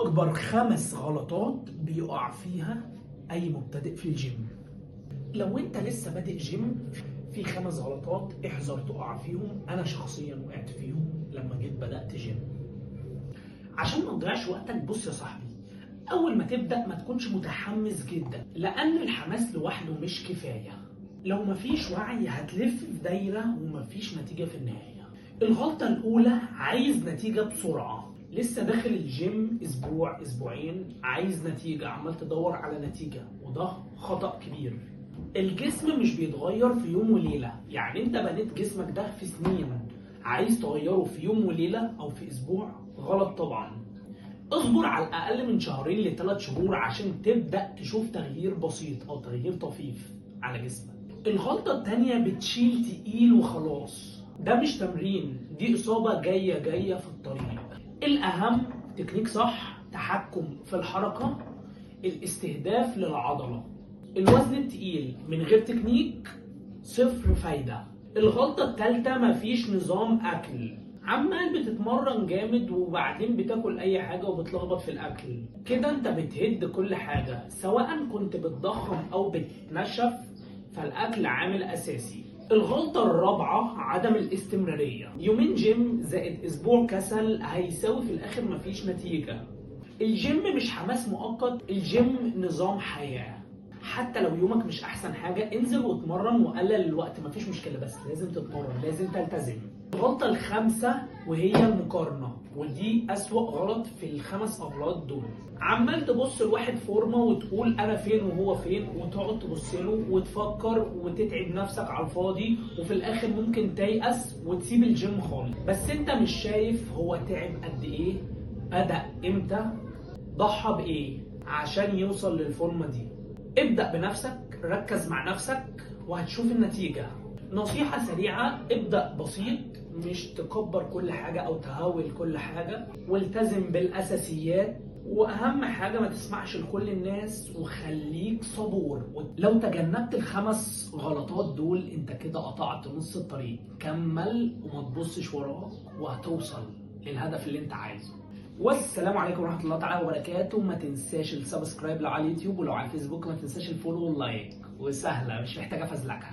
أكبر 5 غلطات بيقع فيها أي مبتدئ في الجيم. لو أنت لسه بادئ جيم، في 5 غلطات احذر تقع فيهم. أنا شخصيا وقعت فيهم لما جيت بدأت جيم. عشان ما تضيعش وقتك، بص يا صاحبي، أول ما تبدأ ما تكونش متحمس جدا، لأن الحماس لوحده مش كفاية. لو مفيش وعي هتلف في دايرة ومفيش نتيجة في النهاية. الغلطة الأولى، عايز نتيجة بسرعة. لسه داخل الجيم أسبوع أسبوعين، عايز نتيجة، عمال تدور على نتيجة، وده خطأ كبير. الجسم مش بيتغير في يوم وليلة، يعني انت بنيت جسمك ده في سنين، عايز تغيره في يوم وليلة أو في أسبوع؟ غلط طبعا. اصبر على الأقل من 2 ل3 شهور عشان تبدأ تشوف تغيير بسيط أو تغيير طفيف على جسمك. الغلطة التانية، بتشيل تقيل وخلاص. ده مش تمرين، دي إصابة جاية في الطريق. الأهم تكنيك صح، تحكم في الحركة، الاستهداف للعضلة. الوزن التقيل من غير تكنيك 0 فايدة. الغلطة التالتة، مفيش نظام أكل. عمال بتتمرن جامد وبعدين بتاكل أي حاجة وبتلخبط في الأكل. كده أنت بتهد كل حاجة، سواء كنت بتضخم أو بتنشف، فالأكل عامل أساسي. الغلطة الرابعة، عدم الاستمرارية. يومين جيم زائد أسبوع كسل هيساوي في الآخر مفيش نتيجة. الجيم مش حماس مؤقت، الجيم نظام حياة. حتى لو يومك مش أحسن حاجة، انزل واتمرن وقلل الوقت، مفيش مشكلة، بس لازم تتمرن، لازم تلتزم. الغلطة الخامسة وهي المقارنة، ودي أسوأ غلط في ال5 أغلاط دول. عمال تبص لواحد فورمة وتقول أنا فين وهو فين، وتقعد تبص له وتفكر وتتعب نفسك على الفاضي، وفي الآخر ممكن تيأس وتسيب الجيم خالص. بس أنت مش شايف هو تعب قد إيه، بدأ إمتى، ضحى بإيه عشان يوصل للفورمة دي. ابدأ بنفسك، ركز مع نفسك وهتشوف النتيجة. نصيحة سريعة، ابدأ بسيط، مش تكبر كل حاجة أو تهول كل حاجة، والتزم بالأساسيات، وأهم حاجة ما تسمعش لكل الناس وخليك صبور. لو تجنبت ال5 غلطات دول انت كده قطعت نص الطريق. كمل وما تبصش وراك وهتوصل للهدف اللي انت عايزه. والسلام عليكم ورحمة الله تعالى وبركاته. ما تنساش السبسكرايب لو على اليوتيوب، ولو على الفيسبوك ما تنساش الفولو واللايك، وسهلة مش محتاجة فزلكة.